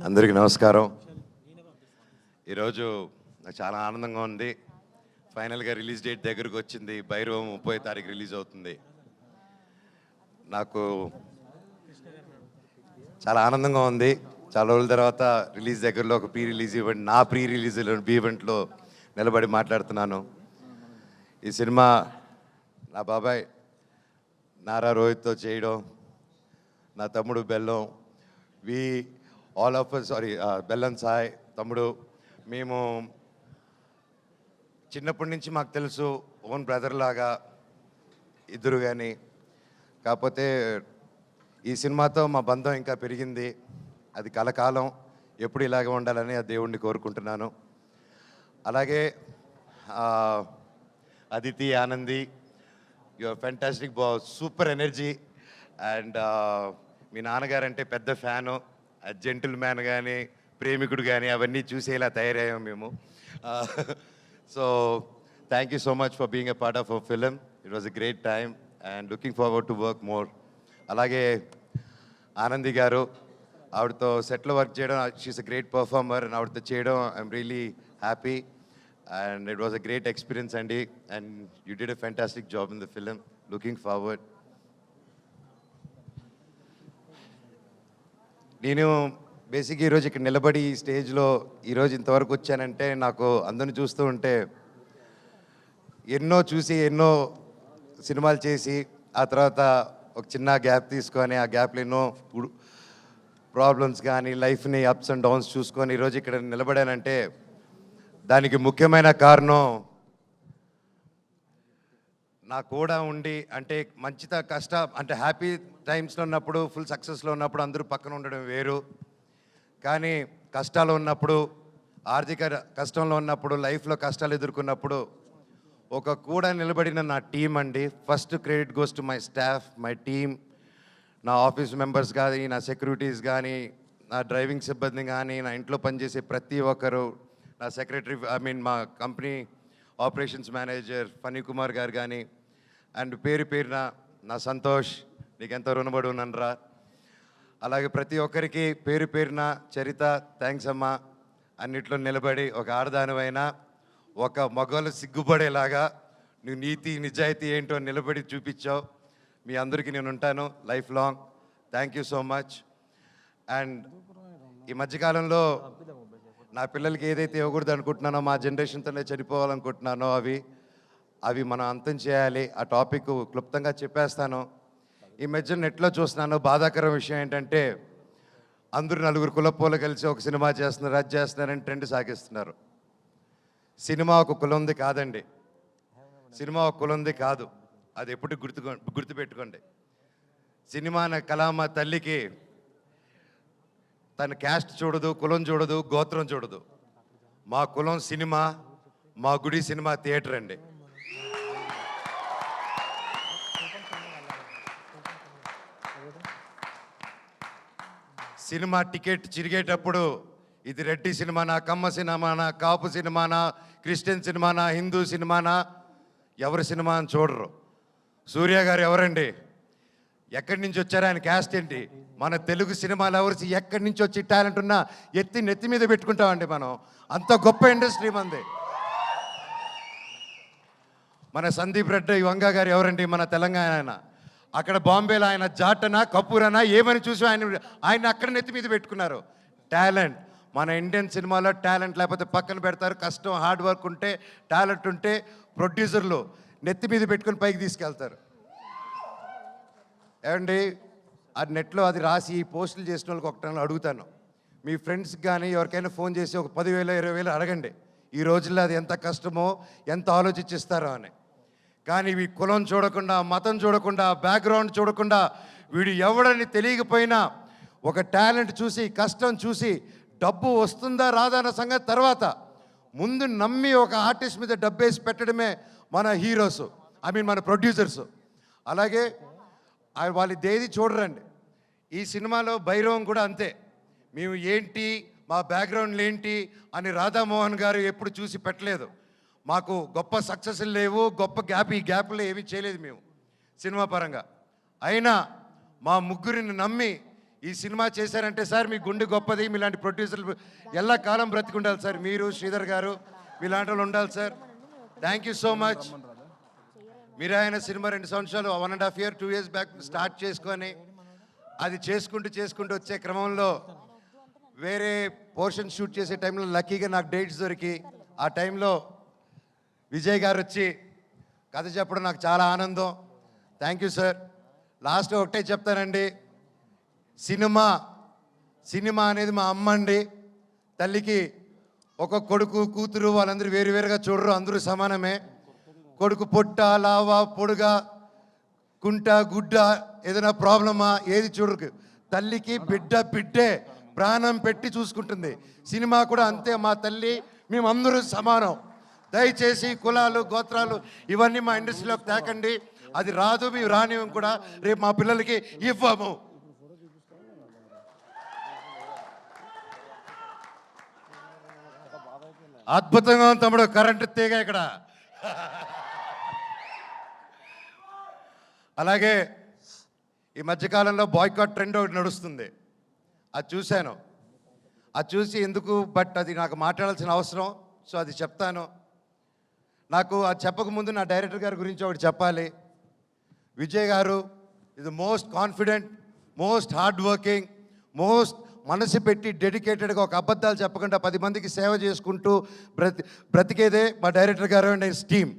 అందరికీ నమస్కారం. ఈరోజు నాకు చాలా ఆనందంగా ఉంది. ఫైనల్గా రిలీజ్ డేట్ దగ్గరకు వచ్చింది. భైరవం 30వ తారీఖు రిలీజ్ అవుతుంది. నాకు చాలా ఆనందంగా ఉంది. చాలా రోజుల తర్వాత రిలీజ్ దగ్గరలో ఒక ప్రీ రిలీజ్ ఈవెంట్, నా ప్రీ రిలీజ్ ఈవెంట్లో నిలబడి మాట్లాడుతున్నాను. ఈ సినిమా నా బాబాయ్ నారా రోహిత్తో చేయడం, నా తమ్ముడు బెల్లం, ఆల్ ఆఫ్ బెల్లం సాయ్ తమ్ముడు, మేము చిన్నప్పటి నుంచి మాకు తెలుసు, ఓన్ బ్రదర్ లాగా ఇద్దరు. కానీ కాకపోతే ఈ సినిమాతో మా బంధం ఇంకా పెరిగింది. అది కలకాలం ఎప్పుడు ఇలాగే ఉండాలని ఆ దేవుణ్ణి కోరుకుంటున్నాను. అలాగే Aditi, Anandi, your fantastic, super energy. And మీ నాన్నగారంటే పెద్ద ఫ్యాను. జెంటిల్ మ్యాన్ కానీ, ప్రేమికుడు కానీ అవన్నీ చూసేలా తయారయ్యాం మేము. So thank you so much for being a part of our film. It was a great time and looking forward to work more. అలాగే ఆనంది గారు, ఆవిడతో సెట్లో వర్క్ చేయడం, she's a great performer. And ఆవిడతో చేయడం I'm really happy and it was a great experience అండి. And you did a fantastic job in the film. Looking forward. నేను బేసిక్గా ఈరోజు ఇక్కడ నిలబడి ఈ స్టేజ్లో ఈరోజు ఇంతవరకు వచ్చానంటే, నాకు అందరిని చూస్తూ ఉంటే, ఎన్నో చూసి ఎన్నో సినిమాలు చేసి ఆ తర్వాత ఒక చిన్న గ్యాప్ తీసుకొని, ఆ గ్యాప్లో ఎన్నో ప్రాబ్లమ్స్ కానీ, లైఫ్ని అప్స్ అండ్ డౌన్స్ చూసుకొని ఈరోజు ఇక్కడ నిలబడానంటే దానికి ముఖ్యమైన కారణం నా కూడా ఉండి, అంటే అంటే హ్యాపీ టైమ్స్లో ఉన్నప్పుడు, ఫుల్ సక్సెస్లో ఉన్నప్పుడు అందరూ పక్కన ఉండడం వేరు. కానీ కష్టాలు ఉన్నప్పుడు, ఆర్థిక కష్టంలో ఉన్నప్పుడు, లైఫ్లో కష్టాలు ఎదుర్కొన్నప్పుడు ఒక కూడా నిలబడిన నా టీం అండి. First credit goes to my staff, my team, నా ఆఫీస్ మెంబర్స్ కానీ, నా సెక్యూరిటీస్ కానీ, నా డ్రైవింగ్ సిబ్బంది కానీ, నా ఇంట్లో పనిచేసే ప్రతి ఒక్కరు, నా సెక్రటరీ, మా company operations manager Phani Kumar గారు కానీ, అండ్ పేరున నా సంతోష్, నీకెంతో రుణపడి ఉన్నానురా. అలాగే ప్రతి ఒక్కరికి పేరున చరిత, థ్యాంక్స్ అమ్మా. అన్నిట్లో నిలబడి ఒక ఆడదానివైనా ఒక మగవాళ్ళు సిగ్గుపడేలాగా నువ్వు నీతి నిజాయితీ ఏంటో నిలబడి చూపించావు. మీ అందరికీ నేను ఉంటాను life long. Thank you so much. And ఈ మధ్యకాలంలో నా పిల్లలకి ఏదైతే ఇవ్వకూడదు అనుకుంటున్నానో, మా జనరేషన్తోనే చనిపోవాలనుకుంటున్నానో అవి మనం అంతం చేయాలి. ఆ టాపిక్ క్లుప్తంగా చెప్పేస్తాను. ఈ మధ్య నెట్లో చూస్తున్నాను, బాధాకరం విషయం ఏంటంటే, అందరూ నలుగురు కులపోలు కలిసి ఒక సినిమా చేస్తున్నారు, అది చేస్తున్నారని ట్రెండ్ సాగిస్తున్నారు. సినిమా ఒక కులంది కాదండి. సినిమా ఒక కులంది కాదు. అది ఎప్పుడు గుర్తుపెట్టుకోండి. సినిమా అనే కళామ తల్లికి తన క్యాస్ట్ చూడదు, కులం చూడదు, గోత్రం చూడదు. మా కులం సినిమా, మా గుడి సినిమా థియేటర్ అండి. సినిమా టికెట్ చిరిగేటప్పుడు ఇది రెడ్డి సినిమానా, కమ్మ సినిమానా, కాపు సినిమానా, క్రిస్టియన్ సినిమానా, హిందూ సినిమానా, ఎవరి సినిమా అని చూడరు. సూర్య గారు ఎవరండి? ఎక్కడి నుంచి వచ్చారు? ఆయన క్యాస్ట్ ఏంటి? మన తెలుగు సినిమాలు ఎవరు ఎక్కడి నుంచి వచ్చి టాలెంట్ ఉన్నా నెత్తి మీద పెట్టుకుంటామండి మనం. అంత గొప్ప ఇండస్ట్రీ మంది. మన సందీప్ రెడ్డి వంగ గారు ఎవరండి? మన తెలంగాణ ఆయన. అక్కడ బాంబేలో ఆయన జాటనా, కపూరనా ఏమని చూసి ఆయన అక్కడ నెత్తి మీద పెట్టుకున్నారు. టాలెంట్. మన ఇండియన్ సినిమాలో టాలెంట్ లేకపోతే పక్కన పెడతారు. కష్టం, హార్డ్ వర్క్ ఉంటే, టాలెంట్ ఉంటే ప్రొడ్యూసర్లు నెత్తి మీద పెట్టుకుని పైకి తీసుకెళ్తారు. ఏమండి, అది నెట్లో అది రాసి పోస్టులు చేసిన వాళ్ళకి ఒకటి అడుగుతాను, మీ ఫ్రెండ్స్కి కానీ ఎవరికైనా ఫోన్ చేసి ఒక 10,000 20,000 అడగండి. ఈ రోజుల్లో అది ఎంత కష్టమో, ఎంత ఆలోచించిస్తారో అని. కానీ ఈ కులం చూడకుండా, మతం చూడకుండా, బ్యాక్గ్రౌండ్ చూడకుండా, వీడు ఎవడని తెలియకపోయినా ఒక టాలెంట్ చూసి, కష్టం చూసి, డబ్బు వస్తుందా రాదా అన్న సంగతి తర్వాత ముందు నమ్మి ఒక ఆర్టిస్ట్ మీద డబ్బేసి పెట్టడమే మన హీరోస్, మన ప్రొడ్యూసర్స్. అలాగే వాళ్ళు దేది చూడరండి. ఈ సినిమాలో భైరవం కూడా అంతే. మేము ఏంటి, మా బ్యాక్గ్రౌండ్లు ఏంటి అని రాధామోహన్ గారు ఎప్పుడు చూసి పెట్టలేదు. మాకు గొప్ప సక్సెస్లు లేవు, గొప్ప గ్యాప్లు ఏమీ చేయలేదు మేము సినిమా పరంగా. అయినా మా ముగ్గురిని నమ్మి ఈ సినిమా చేశారంటే సార్ మీ గుండె గొప్పది, మీలాంటి ప్రొడ్యూసర్లు ఎల్ల కాలం బ్రతికుండాలి సార్. మీరు శ్రీధర్ గారు మీలాంటి వాళ్ళు ఉండాలి sir. Thank you so much. మీరు ఆయన సినిమా 2 సంవత్సరాలు 1.5 year 2 years బ్యాక్ స్టార్ట్ చేసుకొని అది చేసుకుంటూ వచ్చే క్రమంలో వేరే పోర్షన్ షూట్ చేసే టైంలో లక్కీగా నాకు డేట్స్ దొరికి ఆ టైంలో విజయ్ గారు వచ్చి కథ చెప్పడం నాకు చాలా ఆనందం. Thank you sir. లాస్ట్ ఒకటే చెప్తానండి, సినిమా అనేది మా అమ్మ అండి. తల్లికి ఒక కొడుకు కూతురు వాళ్ళందరూ వేరువేరుగా చూడరు, అందరూ సమానమే. కొడుకు పొట్ట లావా పొడుగా కుంట గుడ్డ ఏదైనా ప్రాబ్లమా ఏది చూడరు. తల్లికి బిడ్డే ప్రాణం పెట్టి చూసుకుంటుంది. సినిమా కూడా అంతే. మా తల్లి మేమందరూ సమానం. దయచేసి కులాలు గోత్రాలు ఇవన్నీ మా ఇండస్ట్రీలోకి తేకండి. అది రాదు, మేము రానివ్వం కూడా, రేపు మా పిల్లలకి ఇవ్వము. అద్భుతంగా ఉంది తమ్ముడు, కరెంటు తీగ ఇక్కడ. అలాగే ఈ మధ్యకాలంలో బాయ్కాట్ ట్రెండ్ ఒకటి నడుస్తుంది, అది చూశాను. అది చూసి ఎందుకు, బట్ అది నాకు మాట్లాడాల్సిన అవసరం, సో అది చెప్తాను. నాకు అది చెప్పకముందు నా డైరెక్టర్ గారి గురించి ఒకటి చెప్పాలి. విజయ్ గారు is the most confident, most hard working, most మనసు పెట్టి డెడికేటెడ్గా ఒక అబద్ధాలు చెప్పకుండా 10 మందికి సేవ చేసుకుంటూ బ్రతికేదే మా డైరెక్టర్ గారు అండ్ హిస్ టీమ్.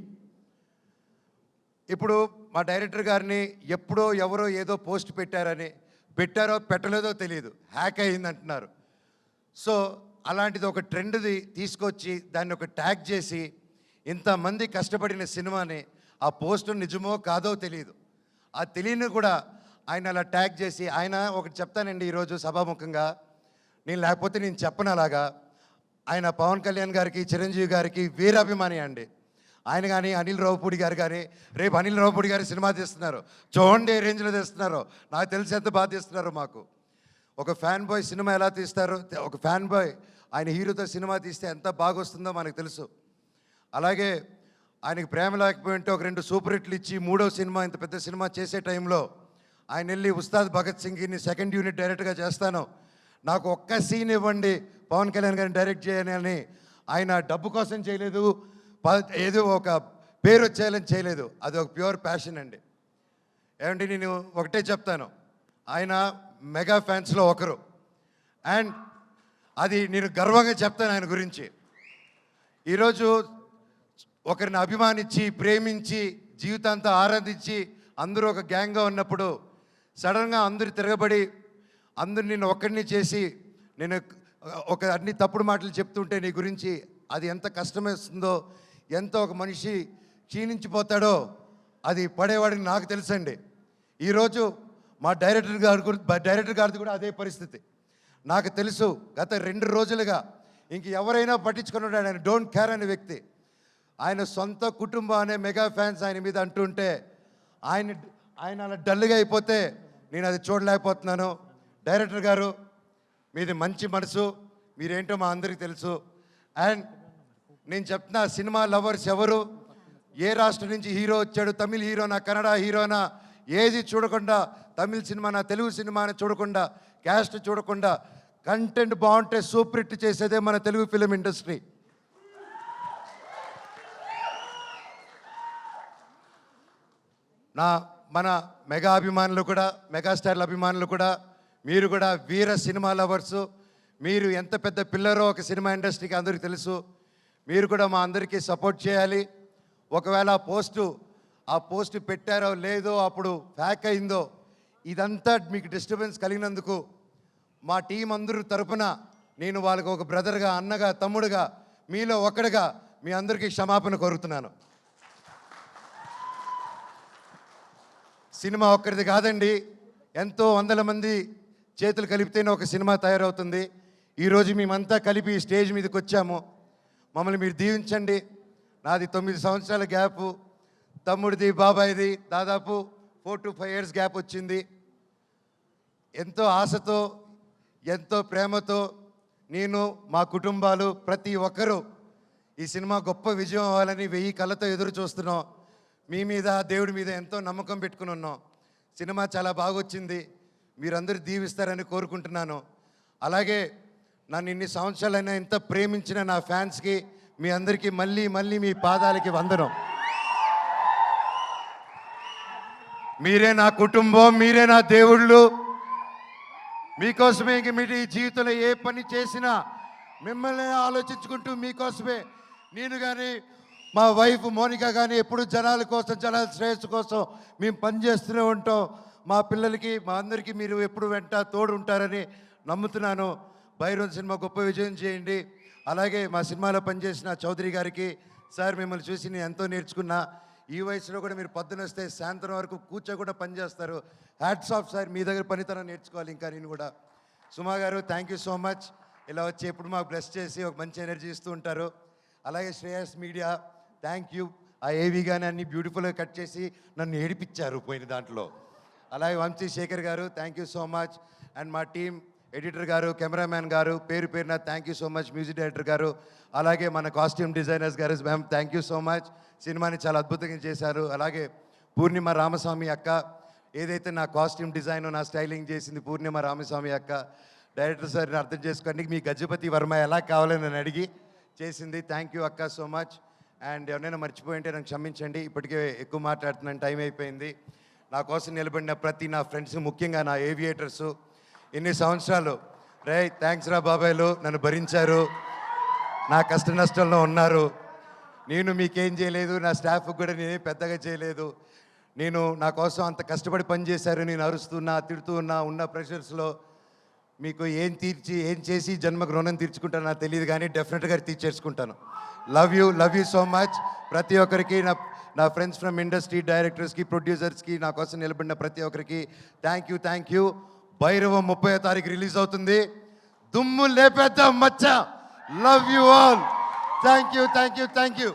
ఇప్పుడు మా డైరెక్టర్ గారిని ఎప్పుడో ఎవరో ఏదో పోస్ట్ పెట్టారో పెట్టలేదో తెలియదు, హ్యాక్ అయింది అంటున్నారు. సో అలాంటిది ఒక ట్రెండ్ది తీసుకొచ్చి దాన్ని ఒక ట్యాగ్ చేసి ఇంతమంది కష్టపడిన సినిమాని ఆ పోస్ట్ నిజమో కాదో తెలియదు, ఆ తెలియని కూడా ఆయన అలా ట్యాగ్ చేసి, ఆయన ఒకటి చెప్తానండి ఈరోజు సభాముఖంగా, నేను లేకపోతే నేను చెప్పను అలాగా. ఆయన పవన్ కళ్యాణ్ గారికి చిరంజీవి గారికి వీరాభిమాని అండి. ఆయన కానీ అనిల్ రావుపూడి గారు కానీ, రేపు అనిల్ రావుపూడి గారి సినిమా తీస్తున్నారు, చూడండి ఏ రేంజ్లో తీస్తున్నారు, నాకు తెలిసి ఎంత బాగా తీస్తున్నారు. మాకు ఒక ఫ్యాన్ బాయ్ సినిమా ఎలా తీస్తారో, ఒక ఫ్యాన్ బాయ్ ఆయన హీరోతో సినిమా తీస్తే ఎంత బాగా వస్తుందో మనకు తెలుసు. అలాగే ఆయనకి ప్రేమ లేకపోయింటే ఒక 2 సూపర్ హిట్లు ఇచ్చి 3వ సినిమా ఇంత పెద్ద సినిమా చేసే టైంలో ఆయన వెళ్ళి ఉస్తాద్ భగత్ సింగ్ని 2nd యూనిట్ డైరెక్ట్గా చేస్తాను, నాకు ఒక్క సీన్ ఇవ్వండి పవన్ కళ్యాణ్ గారిని డైరెక్ట్ చేయని అని ఆయన డబ్బు కోసం చేయలేదు, ఏదో ఒక పేరు వచ్చేయాలని చేయలేదు. అది ఒక ప్యూర్ ప్యాషన్ అండి. ఏమంటే నేను ఒకటే చెప్తాను, ఆయన మెగా ఫ్యాన్స్లో ఒకరు, అండ్ అది నేను గర్వంగా చెప్తాను ఆయన గురించి. ఈరోజు ఒకరిని అభిమానించి ప్రేమించి జీవితాంతా ఆరాధించి అందరూ ఒక గ్యాంగ్గా ఉన్నప్పుడు సడన్గా అందరు తిరగబడి అందరు నేను ఒక్కడిని చేసి నేను ఒక అన్ని తప్పుడు మాటలు చెప్తుంటే నీ గురించి అది ఎంత కష్టమేస్తుందో, ఎంత ఒక మనిషి క్షీణించిపోతాడో అది పడేవాడిని నాకు తెలుసండి. ఈరోజు మా డైరెక్టర్ గారిది కూడా అదే పరిస్థితి నాకు తెలుసు. గత 2 రోజులుగా ఇంక ఎవరైనా పట్టించుకున్నాడు, ఆయన డోంట్ కేర్ అనే వ్యక్తి. ఆయన సొంత కుటుంబం అనే మెగా ఫ్యాన్స్ ఆయన మీద అంటుంటే ఆయన అలా డల్గా అయిపోతే నేను అది చూడలేకపోతున్నాను. డైరెక్టర్ గారు మీది మంచి మనసు, మీరేంటో మా అందరికీ తెలుసు. అండ్ నేను చెప్తున్నా, సినిమా లవర్స్ ఎవరు, ఏ రాష్ట్రం నుంచి హీరో వచ్చాడు, తమిళ హీరోనా కన్నడ హీరోనా ఏది చూడకుండా, తమిళ సినిమానా తెలుగు సినిమాని చూడకుండా, క్యాస్ట్ చూడకుండా కంటెంట్ బాగుంటే సూపర్ హిట్ చేసేదే మన తెలుగు ఫిలిం ఇండస్ట్రీ. మన మెగా అభిమానులు కూడా, మెగాస్టార్ల అభిమానులు కూడా, మీరు కూడా వీర సినిమా లవర్సు. మీరు ఎంత పెద్ద పిల్లరో ఒక సినిమా ఇండస్ట్రీకి అందరికీ తెలుసు. మీరు కూడా మా అందరికీ సపోర్ట్ చేయాలి. ఒకవేళ ఆ పోస్టు పెట్టారో లేదో, అప్పుడు హ్యాక్ అయిందో, ఇదంతా మీకు డిస్టర్బెన్స్ కలిగినందుకు మా టీం అందరూ తరపున నేను వాళ్ళకు ఒక బ్రదర్గా, అన్నగా, తమ్ముడుగా, మీలో ఒకడుగా మీ అందరికీ క్షమాపణ కోరుతున్నాను. సినిమా ఒక్కరిది కాదండి, ఎంతో వందల మంది చేతులు కలిపితేనే ఒక సినిమా తయారవుతుంది. ఈరోజు మేమంతా కలిపి స్టేజ్ మీదకి వచ్చాము, మమ్మల్ని మీరు దీవించండి. నాది 9 సంవత్సరాల గ్యాపు, తమ్ముడిది బాబాయిది దాదాపు 4 to 5 years గ్యాప్ వచ్చింది. ఎంతో ఆశతో, ఎంతో ప్రేమతో నేను, మా కుటుంబాలు, ప్రతి ఒక్కరూ ఈ సినిమా గొప్ప విజయం అవ్వాలని 1000 కళ్ళతో ఎదురు చూస్తున్నాం. మీ మీద, దేవుడి మీద ఎంతో నమ్మకం పెట్టుకుని ఉన్నాం. సినిమా చాలా బాగా వచ్చింది. మీరందరూ దీవిస్తారని కోరుకుంటున్నాను. అలాగే నన్ను ఇన్ని సంవత్సరాలైనా ఇంత ప్రేమించిన నా ఫ్యాన్స్కి మీ అందరికీ మళ్ళీ మళ్ళీ మీ పాదాలకి వందనం. మీరే నా కుటుంబం, మీరే నా దేవుళ్ళు. మీకోసమే ఇంక మీ జీవితంలో ఏ పని చేసినా మిమ్మల్ని ఆలోచించుకుంటూ మీకోసమే నేను కానీ మా వైఫ్ మోనిక కానీ ఎప్పుడు జనాల కోసం, జనాల శ్రేయస్సు కోసం మేము పనిచేస్తూనే ఉంటాం. మా పిల్లలకి, మా అందరికీ మీరు ఎప్పుడు వెంట తోడు ఉంటారని నమ్ముతున్నాను. భైరవ్ సినిమా గొప్ప విజయం చేయండి. అలాగే మా సినిమాలో పనిచేసిన చౌదరి గారికి, సార్ మిమ్మల్ని చూసి నేను ఎంతో నేర్చుకున్నా. ఈ వయసులో కూడా మీరు పొద్దున వస్తే సాయంత్రం వరకు కూర్చోకుండా పనిచేస్తారు. హ్యాట్స్ ఆఫ్ సార్, మీ దగ్గర పనితనం నేర్చుకోవాలి ఇంకా నేను కూడా. సుమా గారు థ్యాంక్ యూ సో మచ్. ఇలా వచ్చి ఎప్పుడు మాకు బ్లెస్ చేసి ఒక మంచి ఎనర్జీ ఇస్తూ ఉంటారు. అలాగే శ్రేయస్ మీడియా థ్యాంక్ యూ. ఆ ఏవి కానీ అన్ని బ్యూటిఫుల్గా కట్ చేసి నన్ను ఏడిపించారు పోయిన దాంట్లో. అలాగే వంశీ శేఖర్ గారు thank you so much. And మా టీం ఎడిటర్ గారు, కెమెరామ్యాన్ గారు, పేరు పేరున thank you so much. Music director గారు, అలాగే మన కాస్ట్యూమ్ డిజైనర్స్ గారు, ma'am thank you so much. సినిమాని చాలా అద్భుతంగా చేశారు. అలాగే పూర్ణిమ రామస్వామి అక్క, ఏదైతే నా కాస్ట్యూమ్ డిజైన్, నా స్టైలింగ్ చేసింది పూర్ణిమ రామస్వామి అక్క. డైరెక్టర్ సార్ని అర్థం చేసుకోండి, మీ గజపతి వర్మ ఎలా కావాలని నన్ను అడిగి చేసింది. థ్యాంక్ యూ అక్క సో మచ్. అండ్ ఎవరైనా మర్చిపోయింటే నాకు క్షమించండి, ఇప్పటికే ఎక్కువ మాట్లాడుతున్నాను, టైం అయిపోయింది. నా కోసం నిలబడిన ప్రతి నా ఫ్రెండ్స్, ముఖ్యంగా నా ఏవియేటర్సు, ఇన్ని సంవత్సరాలు థ్యాంక్స్ రా బాబాయ్లు, నన్ను భరించారు, నా కష్ట నష్టంలో ఉన్నారు. నేను మీకేం చేయలేదు, నా స్టాఫ్కి కూడా నేనేం పెద్దగా చేయలేదు. నేను నా కోసం అంత కష్టపడి పనిచేశారు. నేను అరుస్తున్నా, తిడుతూ ఉన్న ప్రెషర్స్లో మీకు ఏం చేసి జన్మకు రుణం తీర్చుకుంటానో నాకు తెలియదు, కానీ డెఫినెట్గా తీర్చేసుకుంటాను. Love you so much. ప్రతి ఒక్కరికి, నా ఫ్రెండ్స్ ఫ్రమ్ ఇండస్ట్రీ, డైరెక్టర్స్కి, ప్రొడ్యూసర్స్కి, నా కోసం నిలబడిన ప్రతి ఒక్కరికి థ్యాంక్ యూ. భైరవం 30వ తారీఖు రిలీజ్ అవుతుంది. దుమ్ము లేపేద్దాం మచ్చ. Love you all. Thank you.